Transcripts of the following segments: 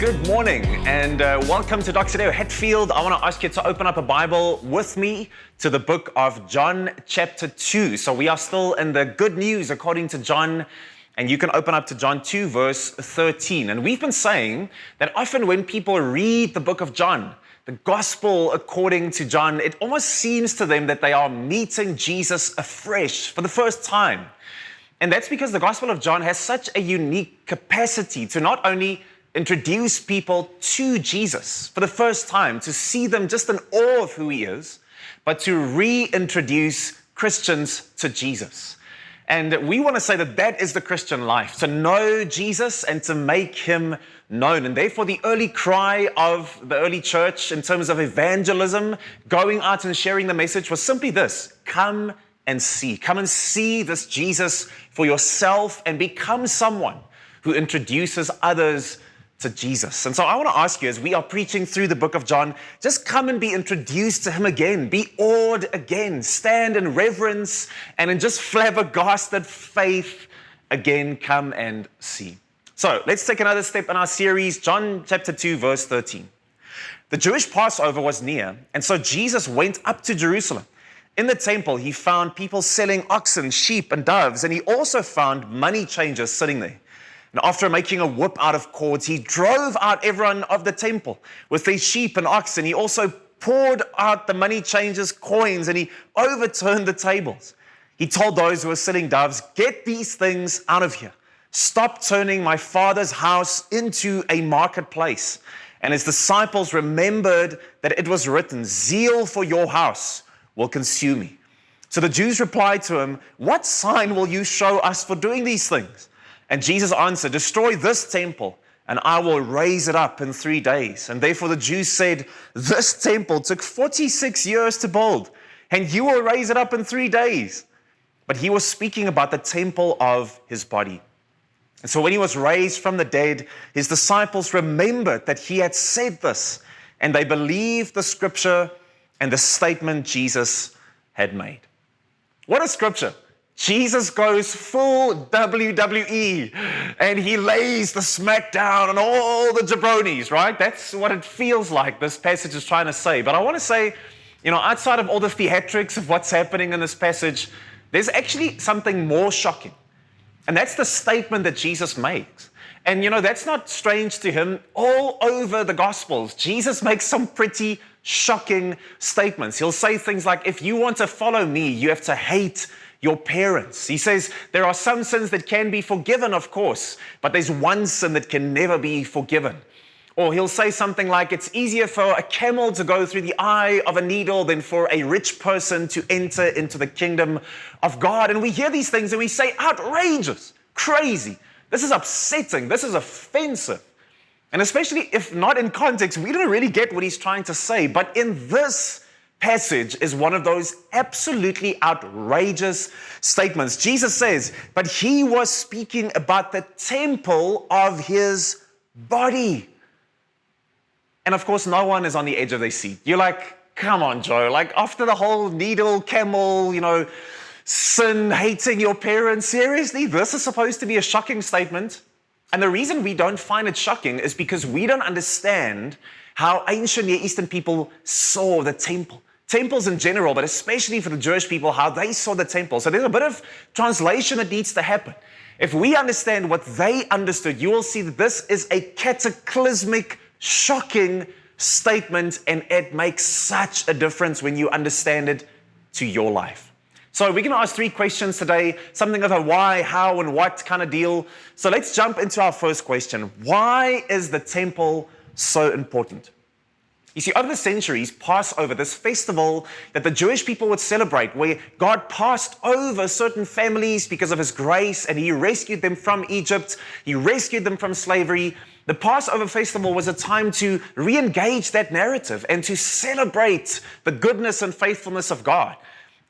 Good morning and welcome to Dr. Deo Hetfield. I want to ask you to open up a Bible with me to the book of John chapter 2. So we are still in the good news according to John, and you can open up to John 2 verse 13. And we've been saying that often when people read the book of John, the gospel according to John, it almost seems to them that they are meeting Jesus afresh for the first time. And that's because the Gospel of John has such a unique capacity to not only introduce people to Jesus for the first time, to see them just in awe of who he is, but to reintroduce Christians to Jesus. And we want to say that that is the Christian life, to know Jesus and to make him known. And therefore, the early cry of the early church in terms of evangelism, going out and sharing the message, was simply this: come and see. Come and see this Jesus for yourself and become someone who introduces others to Jesus. And so I want to ask you, as we are preaching through the book of John, just come and be introduced to him again. Be awed again. Stand in reverence and in just flabbergasted faith again. Come and see. So let's take another step in our series, John chapter 2, verse 13. The Jewish Passover was near, and so Jesus went up to Jerusalem. In the temple, he found people selling oxen, sheep, and doves, and he also found money changers sitting there. And after making a whip out of cords, he drove out everyone of the temple with their sheep and oxen. He also poured out the money changers' coins, and he overturned the tables. He told those who were selling doves, "Get these things out of here. Stop turning my Father's house into a marketplace." And his disciples remembered that it was written, "Zeal for your house will consume me." So the Jews replied to him, "What sign will you show us for doing these things?" And Jesus answered, "Destroy this temple, and I will raise it up in 3 days." And therefore the Jews said, "This temple took 46 years to build, and you will raise it up in 3 days." But he was speaking about the temple of his body. And so when he was raised from the dead, his disciples remembered that he had said this, and they believed the scripture and the statement Jesus had made. What a scripture. Jesus goes full WWE and he lays the smackdown on all the jabronis, right? That's what it feels like this passage is trying to say. But I want to say, outside of all the theatrics of what's happening in this passage, there's actually something more shocking. And that's the statement that Jesus makes. And that's not strange to him. All over the Gospels, Jesus makes some pretty shocking statements. He'll say things like, if you want to follow me, you have to hate your parents. He says there are some sins that can be forgiven, of course, but there's one sin that can never be forgiven. Or he'll say something like, it's easier for a camel to go through the eye of a needle than for a rich person to enter into the kingdom of God. And we hear these things and we say, outrageous, crazy. This is upsetting. This is offensive. And especially if not in context, we don't really get what he's trying to say. But in this passage is one of those absolutely outrageous statements. Jesus says, but he was speaking about the temple of his body. And of course, no one is on the edge of their seat. You're like, come on, Joe. Like after the whole needle, camel, sin, hating your parents, seriously, this is supposed to be a shocking statement. And the reason we don't find it shocking is because we don't understand how ancient Near Eastern people saw the temple. Temples in general, but especially for the Jewish people, how they saw the temple. So there's a bit of translation that needs to happen. If we understand what they understood, you will see that this is a cataclysmic, shocking statement, and it makes such a difference when you understand it to your life. So we're going to ask 3 questions today, something of a why, how, and what kind of deal. So let's jump into our first question. Why is the temple so important? You see, over the centuries, Passover, this festival that the Jewish people would celebrate, where God passed over certain families because of his grace, and he rescued them from Egypt, he rescued them from slavery. The Passover festival was a time to re-engage that narrative and to celebrate the goodness and faithfulness of God.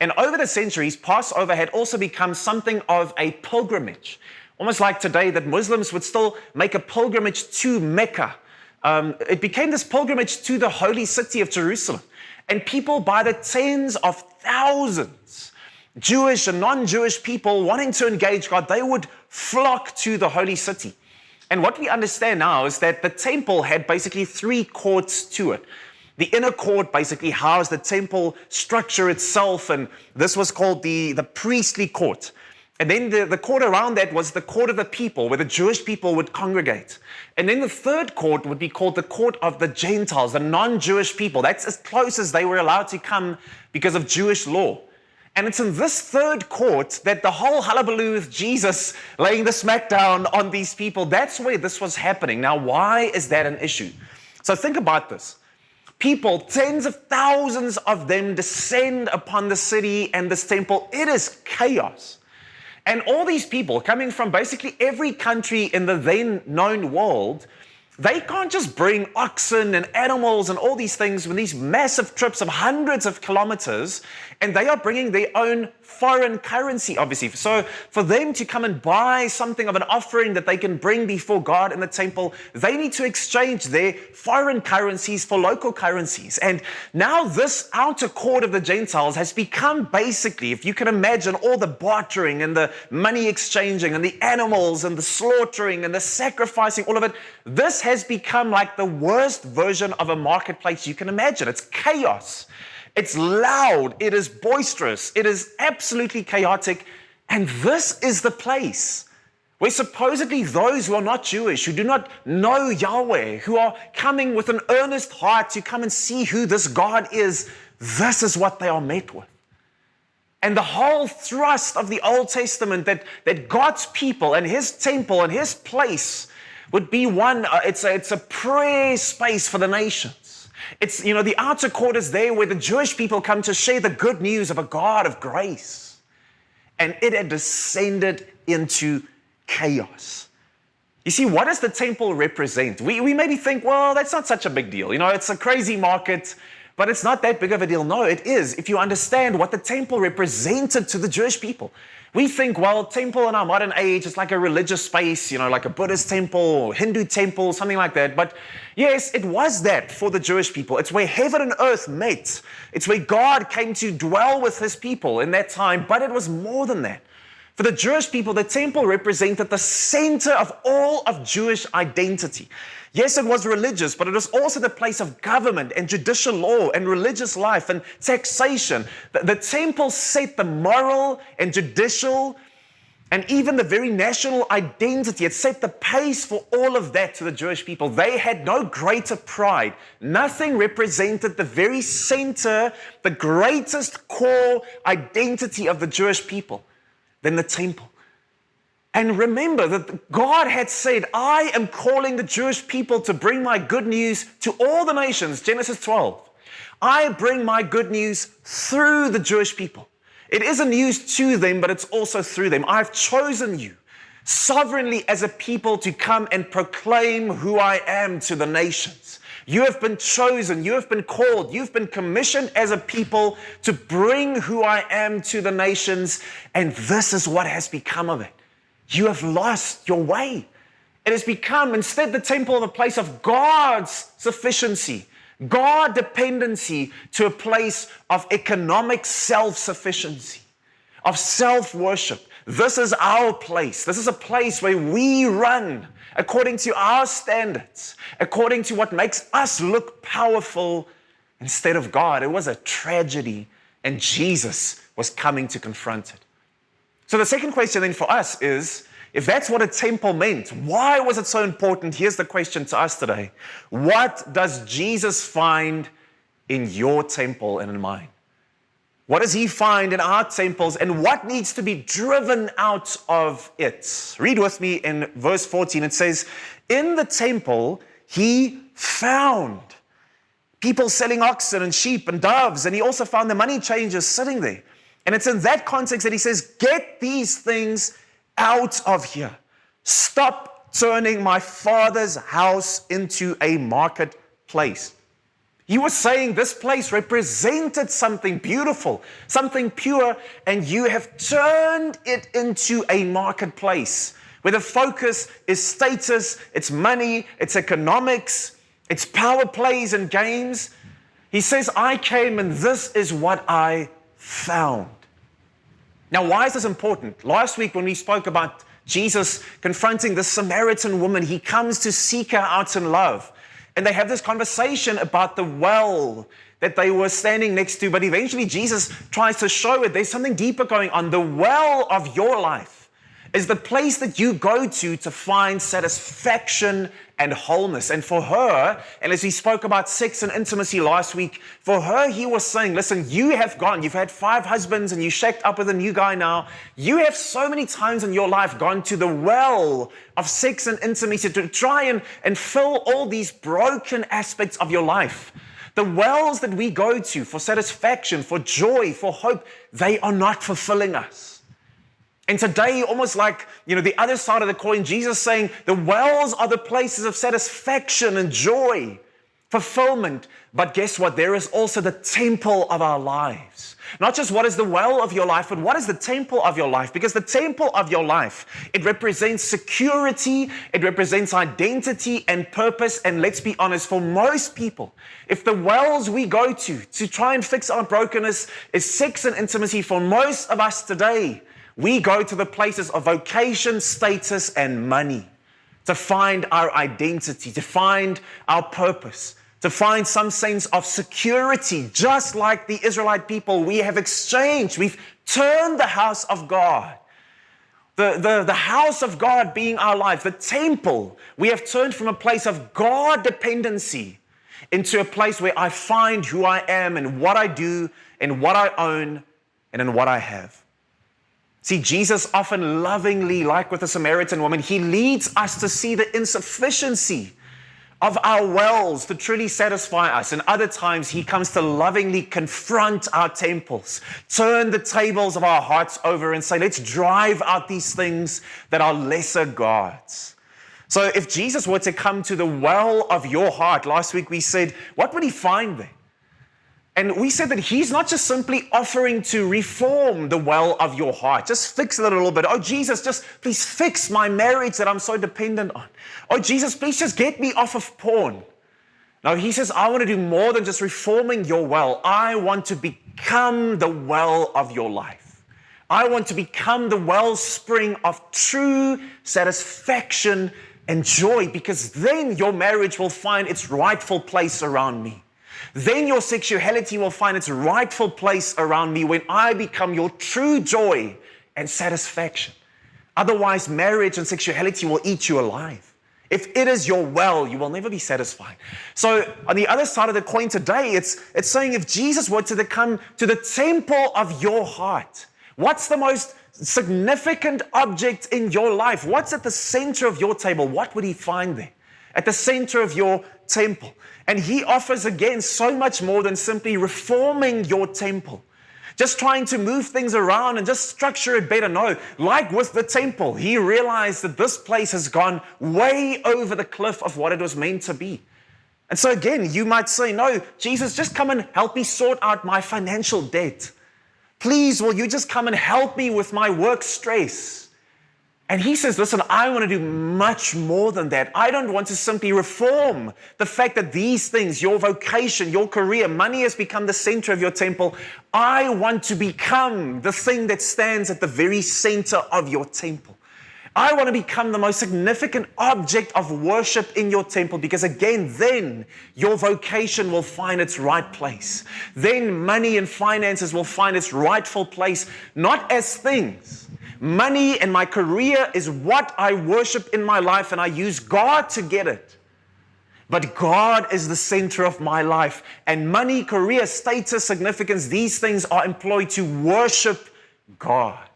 And over the centuries, Passover had also become something of a pilgrimage. Almost like today that Muslims would still make a pilgrimage to Mecca. It became this pilgrimage to the holy city of Jerusalem. And people by the tens of thousands, Jewish and non-Jewish people wanting to engage God, they would flock to the holy city. And what we understand now is that the temple had basically 3 courts to it. The inner court basically housed the temple structure itself, and this was called the priestly court. And then the court around that was the court of the people, where the Jewish people would congregate. And then the third court would be called the court of the Gentiles, the non-Jewish people. That's as close as they were allowed to come because of Jewish law. And it's in this third court that the whole hullabaloo with Jesus laying the smackdown on these people, that's where this was happening. Now, why is that an issue? So think about this. People, tens of thousands of them, descend upon the city and this temple. It is chaos. And all these people coming from basically every country in the then known world, they can't just bring oxen and animals and all these things with these massive trips of hundreds of kilometers, and they are bringing their own foreign currency, obviously. So for them to come and buy something of an offering that they can bring before God in the temple, they need to exchange their foreign currencies for local currencies. And now this outer court of the Gentiles has become basically, if you can imagine, all the bartering and the money exchanging and the animals and the slaughtering and the sacrificing, all of it. This has become like the worst version of a marketplace you can imagine. It's chaos. It's loud. It is boisterous. It is absolutely chaotic. And this is the place where supposedly those who are not Jewish, who do not know Yahweh, who are coming with an earnest heart to come and see who this God is, this is what they are met with. And the whole thrust of the Old Testament that God's people and His temple and His place would be one, it's a prayer space for the nations. It's, the outer court is there where the Jewish people come to share the good news of a God of grace. And it had descended into chaos. You see, what does the temple represent? We maybe think, well, that's not such a big deal. It's a crazy market, but it's not that big of a deal. No, it is. If you understand what the temple represented to the Jewish people. We think, well, temple in our modern age is like a religious space, like a Buddhist temple or Hindu temple, something like that. But yes, it was that for the Jewish people. It's where heaven and earth met. It's where God came to dwell with His people in that time. But it was more than that. For the Jewish people, the temple represented the center of all of Jewish identity. Yes, it was religious, but it was also the place of government and judicial law and religious life and taxation. The temple set the moral and judicial and even the very national identity. It set the pace for all of that to the Jewish people. They had no greater pride. Nothing represented the very center, the greatest core identity of the Jewish people than the temple. And remember that God had said, I am calling the Jewish people to bring my good news to all the nations, Genesis 12. I bring my good news through the Jewish people. It isn't news to them, but it's also through them. I've chosen you sovereignly as a people to come and proclaim who I am to the nations. You have been chosen, you have been called, you've been commissioned as a people to bring who I am to the nations, and this is what has become of it. You have lost your way. It has become instead the temple of a place of God's sufficiency, God dependency, to a place of economic self-sufficiency, of self-worship. This is our place. This is a place where we run according to our standards, according to what makes us look powerful instead of God. It was a tragedy, and Jesus was coming to confront it. So the second question then for us is, if that's what a temple meant, why was it so important? Here's the question to us today. What does Jesus find in your temple and in mine? What does He find in our temples, and what needs to be driven out of it? Read with me in verse 14. It says, in the temple, He found people selling oxen and sheep and doves, and He also found the money changers sitting there. And it's in that context that He says, get these things out of here. Stop turning my Father's house into a marketplace. He was saying this place represented something beautiful, something pure, and you have turned it into a marketplace where the focus is status, it's money, it's economics, it's power plays and games. He says, I came and this is what I found. Now, why is this important? Last week when we spoke about Jesus confronting the Samaritan woman. He comes to seek her out in love. And they have this conversation about the well that they were standing next to. But eventually Jesus tries to show it. There's something deeper going on. The well of your life is the place that you go to find satisfaction and wholeness. And for her, and as we spoke about sex and intimacy last week, for her, he was saying, listen, you've had 5 husbands and you shacked up with a new guy now. You have so many times in your life gone to the well of sex and intimacy to try and fill all these broken aspects of your life. The wells that we go to for satisfaction, for joy, for hope, they are not fulfilling us. And today, almost like, the other side of the coin, Jesus saying the wells are the places of satisfaction and joy, fulfillment. But guess what? There is also the temple of our lives. Not just what is the well of your life, but what is the temple of your life? Because the temple of your life, it represents security, it represents identity and purpose. And let's be honest, for most people, if the wells we go to try and fix our brokenness is sex and intimacy, for most of us today, we go to the places of vocation, status, and money to find our identity, to find our purpose, to find some sense of security. Just like the Israelite people, we have exchanged. We've turned the house of God, the house of God being our life, the temple. We have turned from a place of God dependency into a place where I find who I am and what I do and what I own and in what I have. See, Jesus often lovingly, like with the Samaritan woman, he leads us to see the insufficiency of our wells to truly satisfy us. And other times, he comes to lovingly confront our temples, turn the tables of our hearts over and say, let's drive out these things that are lesser gods. So if Jesus were to come to the well of your heart, last week we said, what would he find there? And we said that he's not just simply offering to reform the well of your heart. Just fix it a little bit. Oh, Jesus, just please fix my marriage that I'm so dependent on. Oh, Jesus, please just get me off of porn. No, he says, I want to do more than just reforming your well. I want to become the well of your life. I want to become the wellspring of true satisfaction and joy, because then your marriage will find its rightful place around me. Then your sexuality will find its rightful place around me when I become your true joy and satisfaction. Otherwise, marriage and sexuality will eat you alive. If it is your well, you will never be satisfied. So on the other side of the coin today, it's saying if Jesus were to come to the temple of your heart, what's the most significant object in your life? What's at the center of your table? What would he find there? At the center of your temple. And he offers again so much more than simply reforming your temple. Just trying to move things around and just structure it better. No, like with the temple, he realized that this place has gone way over the cliff of what it was meant to be. And so again, you might say, no, Jesus, just come and help me sort out my financial debt. Please, will you just come and help me with my work stress? And he says, listen, I want to do much more than that. I don't want to simply reform the fact that these things, your vocation, your career, money has become the center of your temple. I want to become the thing that stands at the very center of your temple. I want to become the most significant object of worship in your temple, because again, then your vocation will find its right place. Then money and finances will find its rightful place, not as things. Money and my career is what I worship in my life, and I use God to get it. But God is the center of my life. And money, career, status, significance, these things are employed to worship God.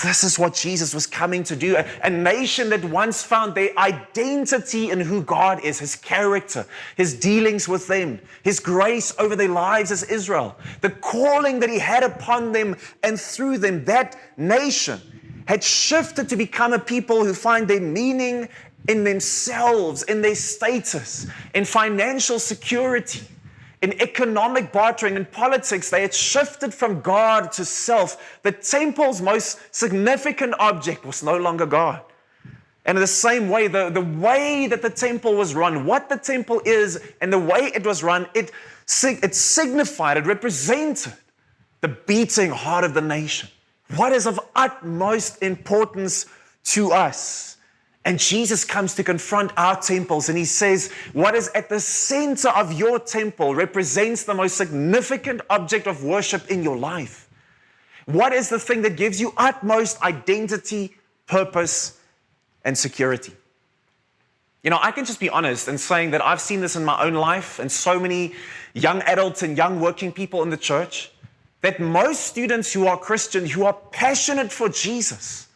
This is what Jesus was coming to do. A nation that once found their identity in who God is, His character, His dealings with them, His grace over their lives as Israel, the calling that He had upon them and through them. That nation had shifted to become a people who find their meaning in themselves, in their status, in financial security, in economic bartering, in politics. They had shifted from God to self. The temple's most significant object was no longer God. And in the same way, the way that the temple was run, what the temple is, and the way it was run, it signified, it represented the beating heart of the nation. What is of utmost importance to us. And Jesus comes to confront our temples, and he says, what is at the center of your temple represents the most significant object of worship in your life. What is the thing that gives you utmost identity, purpose, and security? You know, I can just be honest in saying that I've seen this in my own life and so many young adults and young working people in the church, that most students who are Christian, who are passionate for Jesus,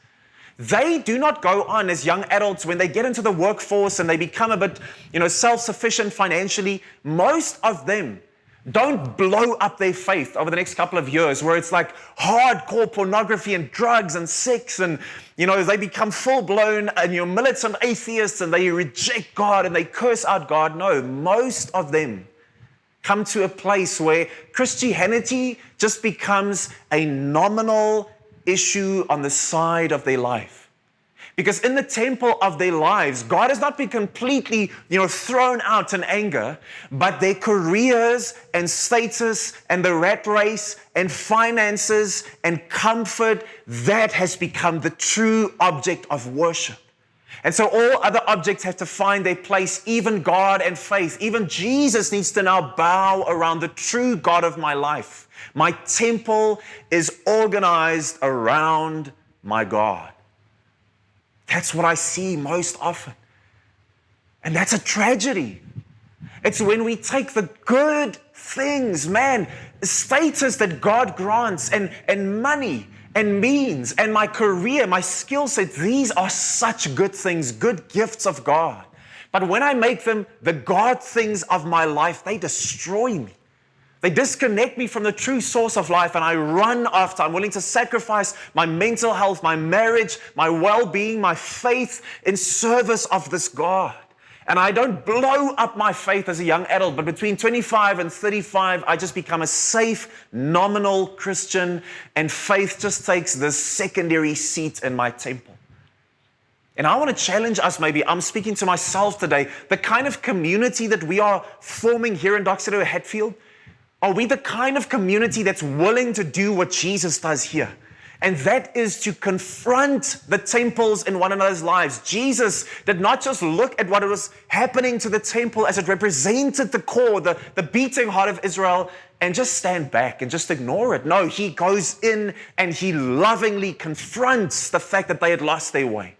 they do not go on as young adults when they get into the workforce and they become a bit, self-sufficient financially. Most of them don't blow up their faith over the next couple of years where it's like hardcore pornography and drugs and sex and, they become full-blown and militant atheists and they reject God and they curse out God. No, most of them come to a place where Christianity just becomes a nominal issue on the side of their life. Because in the temple of their lives, God has not been completely, thrown out in anger, but their careers and status and the rat race and finances and comfort, that has become the true object of worship. And so all other objects have to find their place, even God and faith. Even Jesus needs to now bow around the true God of my life. My temple is organized around my God. That's what I see most often. And that's a tragedy. It's when we take the good things, status that God grants and money and means and my career, my skill set, these are such good things, good gifts of God. But when I make them the God things of my life, they destroy me. They disconnect me from the true source of life, and I run after. I'm willing to sacrifice my mental health, my marriage, my well-being, my faith in service of this God. And I don't blow up my faith as a young adult, but between 25 and 35, I just become a safe, nominal Christian, and faith just takes this secondary seat in my temple. And I want to challenge us, maybe, I'm speaking to myself today, the kind of community that we are forming here in Doxedo Hatfield. Are we the kind of community that's willing to do what Jesus does here? And that is to confront the temples in one another's lives. Jesus did not just look at what was happening to the temple as it represented the core, the beating heart of Israel, and just stand back and just ignore it. No, he goes in and he lovingly confronts the fact that they had lost their way.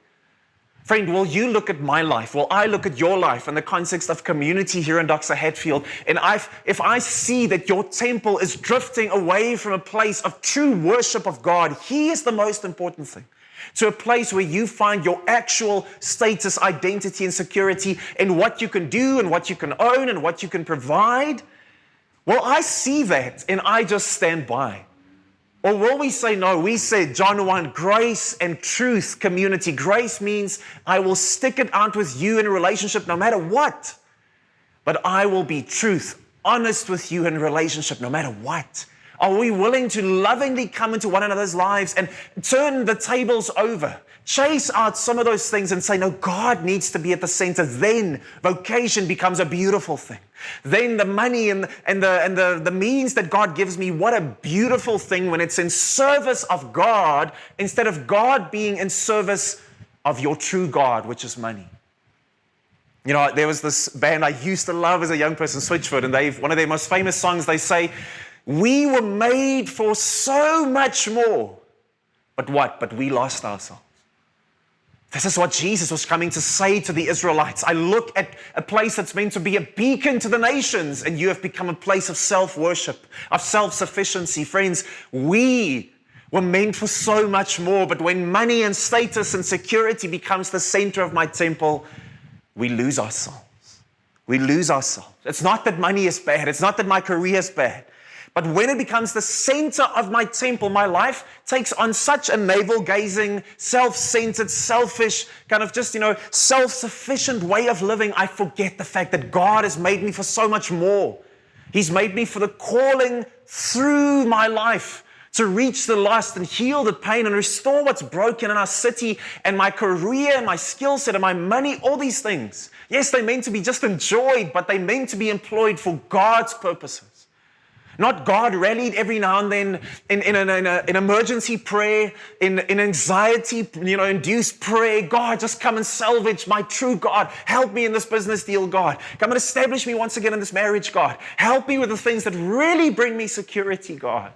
Friend, will you look at my life? Will I look at your life in the context of community here in Doxa Hatfield? And if I see that your temple is drifting away from a place of true worship of God, He is the most important thing, to a place where you find your actual status, identity, and security in what you can do and what you can own and what you can provide. Well, I see that and I just stand by. Or will we say no? We say, John 1, grace and truth community. Grace means I will stick it out with you in a relationship no matter what. But I will be truth, honest with you in a relationship no matter what. Are we willing to lovingly come into one another's lives and turn the tables over? Chase out some of those things and say, no, God needs to be at the center. Then vocation becomes a beautiful thing. Then the money and the means that God gives me, what a beautiful thing when it's in service of God instead of God being in service of your true God, which is money. You know, there was this band I used to love as a young person, Switchfoot, and one of their most famous songs, they say, we were made for so much more. But what? But we lost ourselves. This is what Jesus was coming to say to the Israelites. I look at a place that's meant to be a beacon to the nations, and you have become a place of self-worship, of self-sufficiency. Friends, we were meant for so much more, but when money and status and security becomes the center of my temple, we lose ourselves. We lose ourselves. It's not that money is bad. It's not that my career is bad. But when it becomes the center of my temple, my life takes on such a navel-gazing, self-centered, selfish, kind of just, self-sufficient way of living, I forget the fact that God has made me for so much more. He's made me for the calling through my life to reach the lost and heal the pain and restore what's broken in our city and my career and my skill set and my money, all these things. Yes, they're meant to be just enjoyed, but they're meant to be employed for God's purposes. Not God rallied every now and then in emergency prayer, in anxiety, induced prayer. God, just come and salvage my true God. Help me in this business deal, God. Come and establish me once again in this marriage, God. Help me with the things that really bring me security, God.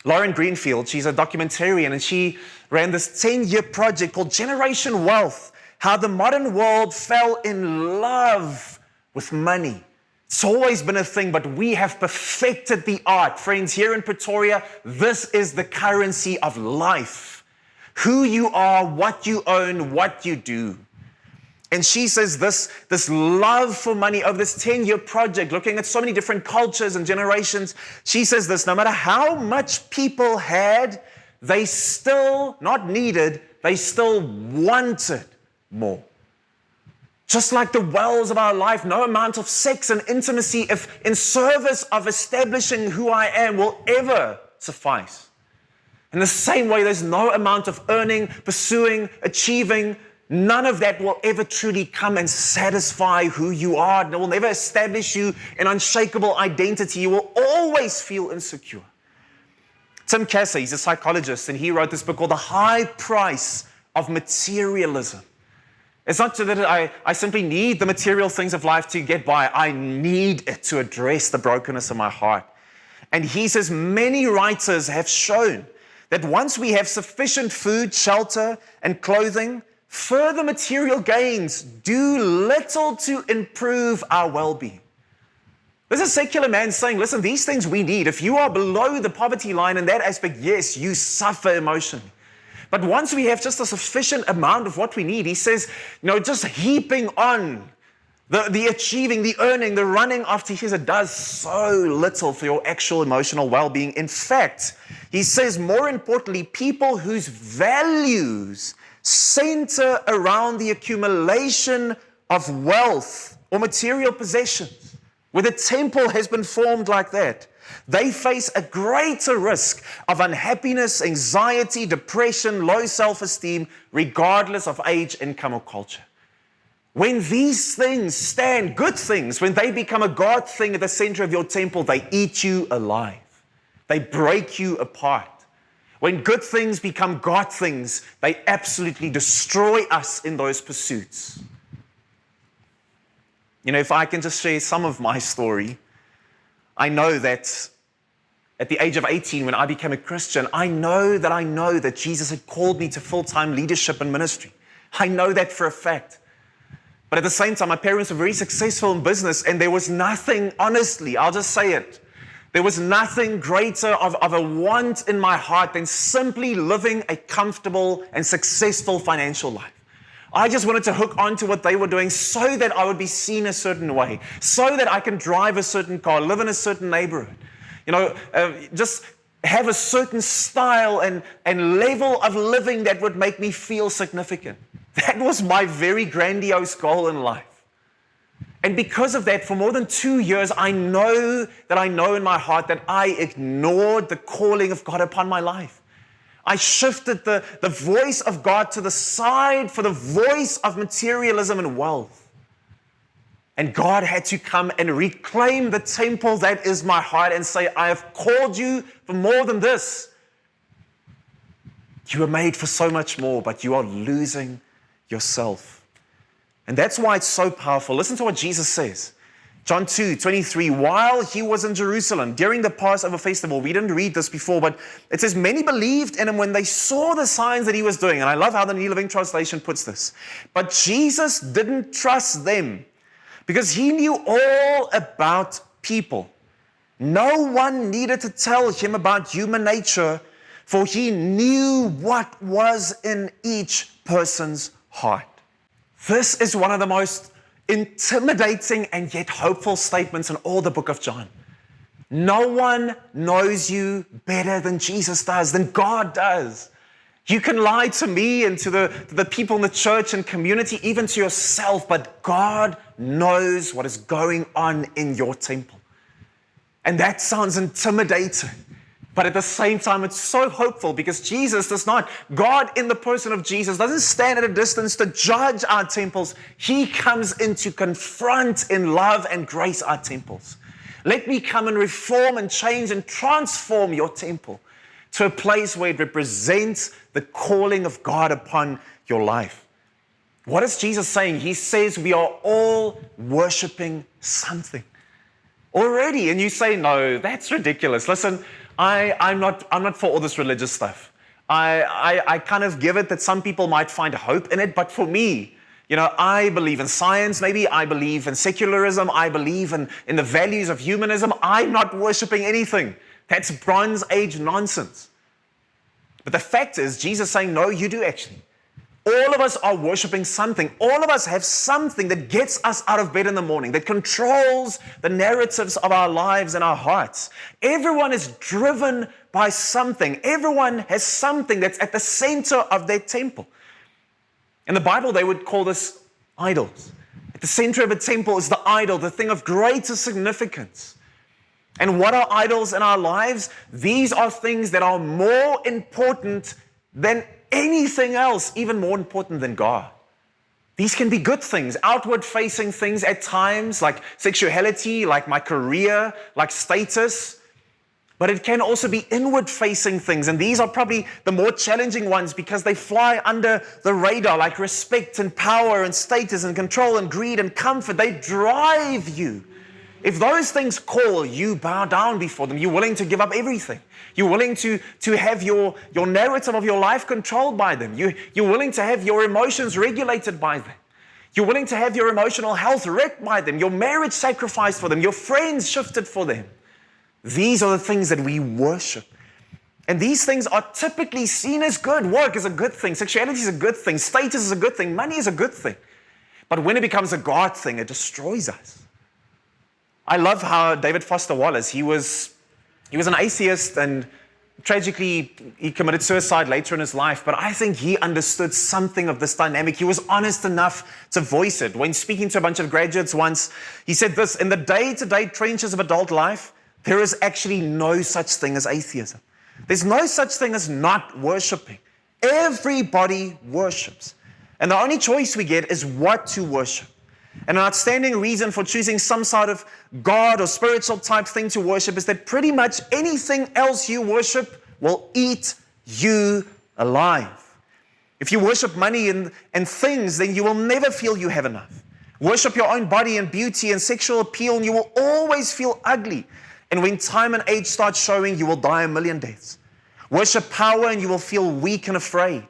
Lauren Greenfield, she's a documentarian, and she ran this 10-year project called Generation Wealth, how the modern world fell in love with money. It's always been a thing, but we have perfected the art. Friends, here in Pretoria, this is the currency of life. Who you are, what you own, what you do. And she says this love for money of this 10-year project, looking at so many different cultures and generations, she says this: no matter how much people had, they still, not needed, they still wanted more. Just like the wells of our life, no amount of sex and intimacy, if in service of establishing who I am, will ever suffice. In the same way, there's no amount of earning, pursuing, achieving, none of that will ever truly come and satisfy who you are. It will never establish you in unshakable identity. You will always feel insecure. Tim Kasser, he's a psychologist, and he wrote this book called The High Price of Materialism. It's not so that I simply need the material things of life to get by. I need it to address the brokenness of my heart. And he says many writers have shown that once we have sufficient food, shelter, and clothing, further material gains do little to improve our well-being. This is a secular man saying, listen, these things we need. If you are below the poverty line in that aspect, yes, you suffer emotionally. But once we have just a sufficient amount of what we need, he says, just heaping on the achieving, the earning, the running after, he says it does so little for your actual emotional well-being. In fact, he says, more importantly, people whose values center around the accumulation of wealth or material possessions, where the temple has been formed like that, they face a greater risk of unhappiness, anxiety, depression, low self-esteem, regardless of age, income, or culture. When these things stand, good things, when they become a God thing at the center of your temple, they eat you alive. They break you apart. When good things become God things, they absolutely destroy us in those pursuits. If I can just share some of my story, I know that at the age of 18, when I became a Christian, I know that Jesus had called me to full-time leadership and ministry. I know that for a fact. But at the same time, my parents were very successful in business, and there was nothing, honestly, I'll just say it, there was nothing greater of a want in my heart than simply living a comfortable and successful financial life. I just wanted to hook onto what they were doing so that I would be seen a certain way, so that I can drive a certain car, live in a certain neighborhood, just have a certain style and level of living that would make me feel significant. That was my very grandiose goal in life. And because of that, for more than 2 years, I know in my heart that I ignored the calling of God upon my life. I shifted the voice of God to the side for the voice of materialism and wealth. And God had to come and reclaim the temple that is my heart and say, I have called you for more than this. You were made for so much more, but you are losing yourself. And that's why it's so powerful. Listen to what Jesus says. John 2:23, while he was in Jerusalem during the Passover festival, we didn't read this before, but it says, many believed in him when they saw the signs that he was doing. And I love how the New Living Translation puts this. But Jesus didn't trust them because he knew all about people. No one needed to tell him about human nature, for he knew what was in each person's heart. This is one of the most intimidating and yet hopeful statements in all the book of John. No one knows you better than Jesus does, than God does. You can lie to me and to the people in the church and community, even to yourself, but God knows what is going on in your temple. And that sounds intimidating. But at the same time, it's so hopeful because God in the person of Jesus doesn't stand at a distance to judge our temples. He comes in to confront in love and grace our temples. Let me come and reform and change and transform your temple to a place where it represents the calling of God upon your life. What is Jesus saying? He says we are all worshiping something already. And you say, no, that's ridiculous. Listen, I'm not for all this religious stuff. I kind of give it that some people might find hope in it, but for me, I believe in science, maybe I believe in secularism, I believe in the values of humanism. I'm not worshiping anything. That's Bronze Age nonsense. But the fact is, Jesus is saying, no, you do actually. All of us are worshiping something. All of us have something that gets us out of bed in the morning, that controls the narratives of our lives and our hearts. Everyone is driven by something. Everyone has something that's at the center of their temple. In the Bible, they would call this idols. At the center of a temple is the idol, the thing of greater significance. And what are idols in our lives? These are things that are more important than anything else, even more important than God. These can be good things, outward-facing things at times, like sexuality, like my career, like status. But it can also be inward-facing things, and these are probably the more challenging ones because they fly under the radar, like respect and power and status and control and greed and comfort. They drive you. If those things call, you bow down before them. You're willing to give up everything. You're willing to have your narrative of your life controlled by them. You're willing to have your emotions regulated by them. You're willing to have your emotional health wrecked by them, your marriage sacrificed for them, your friends shifted for them. These are the things that we worship. And these things are typically seen as good. Work is a good thing. Sexuality is a good thing. Status is a good thing. Money is a good thing. But when it becomes a God thing, it destroys us. I love how David Foster Wallace, he was an atheist, and tragically he committed suicide later in his life, but I think he understood something of this dynamic. He was honest enough to voice it. When speaking to a bunch of graduates once, he said this: in the day-to-day trenches of adult life, there is actually no such thing as atheism. There's no such thing as not worshiping. Everybody worships. And the only choice we get is what to worship. And an outstanding reason for choosing some sort of God or spiritual type thing to worship is that pretty much anything else you worship will eat you alive. If you worship money and things, then you will never feel you have enough. Worship your own body and beauty and sexual appeal, and you will always feel ugly. And when time and age start showing, you will die a million deaths. Worship power, and you will feel weak and afraid.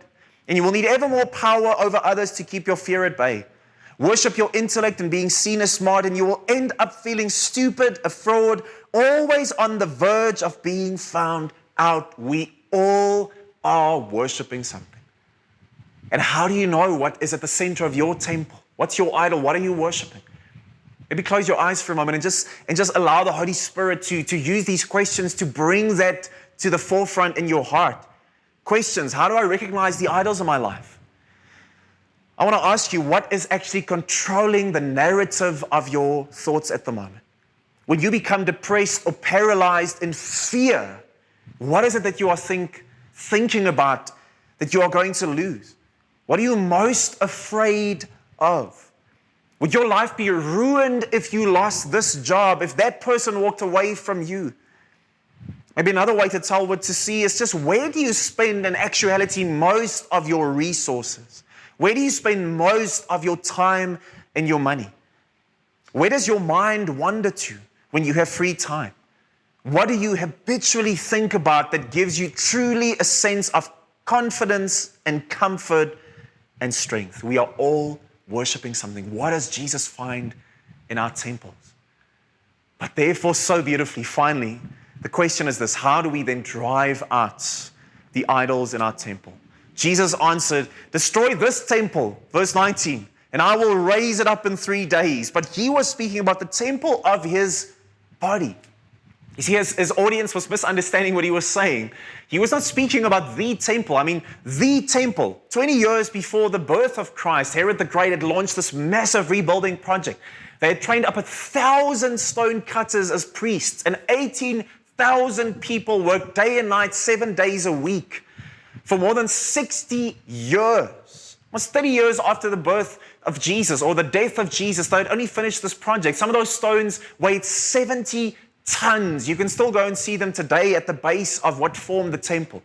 And you will need ever more power over others to keep your fear at bay. Worship your intellect and being seen as smart, and you will end up feeling stupid, a fraud, always on the verge of being found out. We all are worshiping something. And how do you know what is at the center of your temple? What's your idol? What are you worshiping? Maybe close your eyes for a moment and just allow the Holy Spirit to use these questions to bring that to the forefront in your heart. Questions: how do I recognize the idols in my life? I want to ask you, what is actually controlling the narrative of your thoughts at the moment? When you become depressed or paralyzed in fear, what is it that you are thinking about that you are going to lose? What are you most afraid of? Would your life be ruined if you lost this job, if that person walked away from you? Maybe another way to tell what to see is just, where do you spend in actuality most of your resources? Where do you spend most of your time and your money? Where does your mind wander to when you have free time? What do you habitually think about that gives you truly a sense of confidence and comfort and strength? We are all worshiping something. What does Jesus find in our temples? But therefore, so beautifully, finally, the question is this: how do we then drive out the idols in our temple? Jesus answered, destroy this temple, verse 19, and I will raise it up in 3 days. But he was speaking about the temple of his body. You see, his audience was misunderstanding what he was saying. He was not speaking about the temple. I mean, the temple. 20 years before the birth of Christ, Herod the Great had launched this massive rebuilding project. They had trained up 1,000 stone cutters as priests, and 18,000 people worked day and night, 7 days a week. For more than 60 years, almost 30 years after the birth, of Jesus or the death of Jesus, they'd only finished this project. Some of those stones weighed 70 tons. You can still go and see them today at the base of what formed the temple.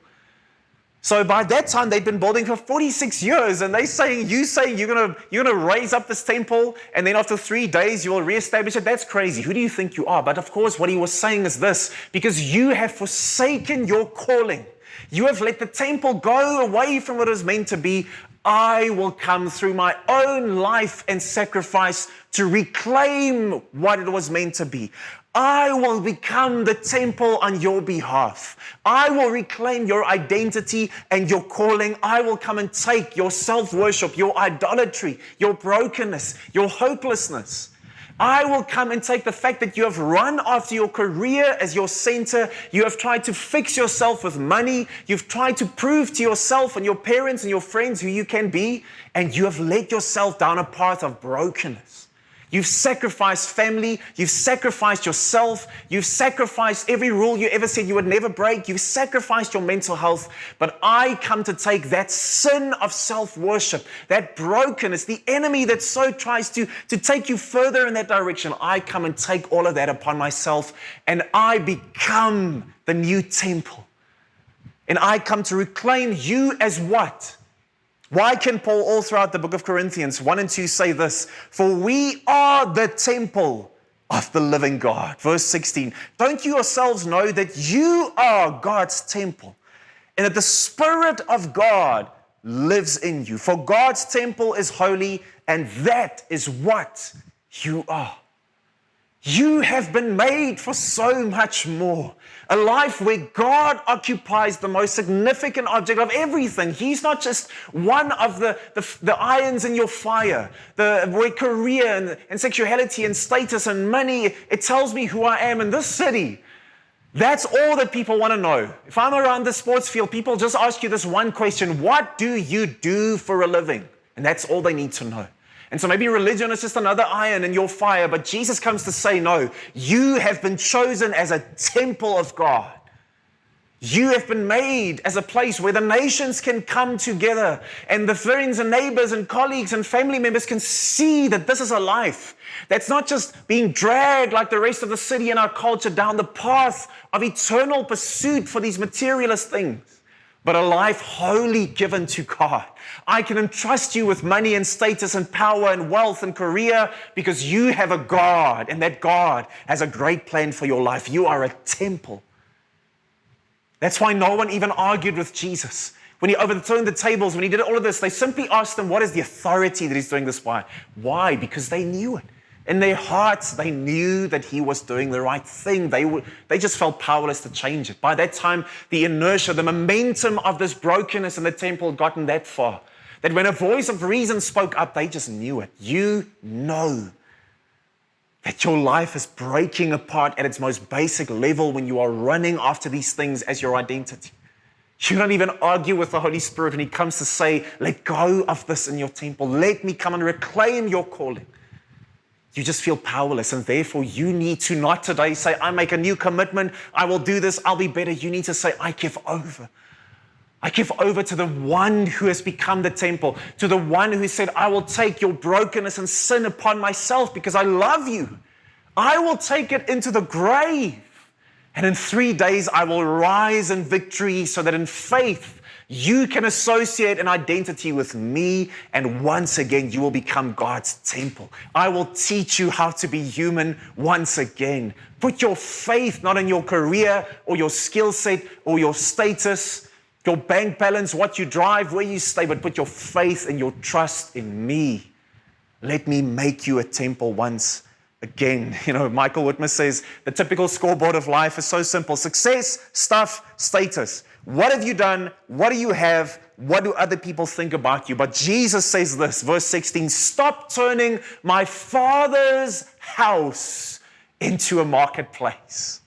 So by that time, they'd been building for 46 years, and you saying you're gonna raise up this temple, and then after 3 days you will reestablish it. That's crazy. Who do you think you are? But of course, what he was saying is this: because you have forsaken your calling, you have let the temple go away from what it was meant to be. I will come through my own life and sacrifice to reclaim what it was meant to be. I will become the temple on your behalf. I will reclaim your identity and your calling. I will come and take your self-worship, your idolatry, your brokenness, your hopelessness. I will come and take the fact that you have run after your career as your center. You have tried to fix yourself with money. You've tried to prove to yourself and your parents and your friends who you can be. And you have led yourself down a path of brokenness. You've sacrificed family. You've sacrificed yourself. You've sacrificed every rule you ever said you would never break. You've sacrificed your mental health. But I come to take that sin of self-worship, that brokenness, the enemy that so tries to take you further in that direction. I come and take all of that upon myself, and I become the new temple. And I come to reclaim you as what? Why can Paul all throughout the book of Corinthians 1 and 2 say this? For we are the temple of the living God. Verse 16, don't you yourselves know that you are God's temple and that the Spirit of God lives in you? For God's temple is holy, and that is what you are. You have been made for so much more. A life where God occupies the most significant object of everything. He's not just one of the irons in your fire. Where career and sexuality and status and money, it tells me who I am in this city. That's all that people want to know. If I'm around the sports field, people just ask you this one question: what do you do for a living? And that's all they need to know. And so maybe religion is just another iron in your fire, but Jesus comes to say, no, you have been chosen as a temple of God. You have been made as a place where the nations can come together, and the friends and neighbors and colleagues and family members can see that this is a life that's not just being dragged like the rest of the city and our culture down the path of eternal pursuit for these materialist things, but a life wholly given to God. I can entrust you with money and status and power and wealth and career because you have a God, and that God has a great plan for your life. You are a temple. That's why no one even argued with Jesus. When he overturned the tables, when he did all of this, they simply asked him, what is the authority that he's doing this by? Why? Because they knew it. In their hearts, they knew that he was doing the right thing. They just felt powerless to change it. By that time, the inertia, the momentum of this brokenness in the temple had gotten that far, that when a voice of reason spoke up, they just knew it. You know that your life is breaking apart at its most basic level when you are running after these things as your identity. You don't even argue with the Holy Spirit when he comes to say, let go of this in your temple. Let me come and reclaim your calling. You just feel powerless, and therefore you need to not today say, I make a new commitment, I will do this, I'll be better. You need to say, I give over. I give over to the one who has become the temple, to the one who said, I will take your brokenness and sin upon myself because I love you. I will take it into the grave. And in 3 days, I will rise in victory so that in faith, you can associate an identity with me, and once again, you will become God's temple. I will teach you how to be human once again. Put your faith not in your career or your skill set or your status, your bank balance, what you drive, where you stay, but put your faith and your trust in me. Let me make you a temple once again. Michael Whitmer says the typical scoreboard of life is so simple: success, stuff, status. What have you done? What do you have? What do other people think about you? But Jesus says this, verse 16, stop turning my Father's house into a marketplace.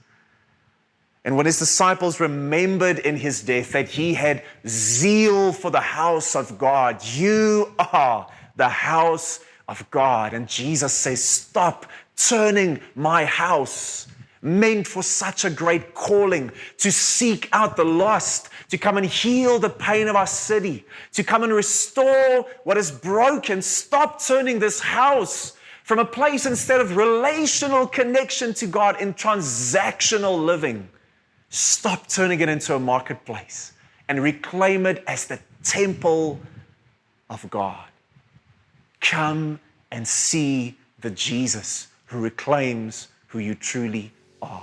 And when his disciples remembered in his death that he had zeal for the house of God, you are the house of God. And Jesus says, stop turning my house, meant for such a great calling, to seek out the lost, to come and heal the pain of our city, to come and restore what is broken. Stop turning this house from a place instead of relational connection to God in transactional living. Stop turning it into a marketplace and reclaim it as the temple of God. Come and see the Jesus who reclaims who you truly are.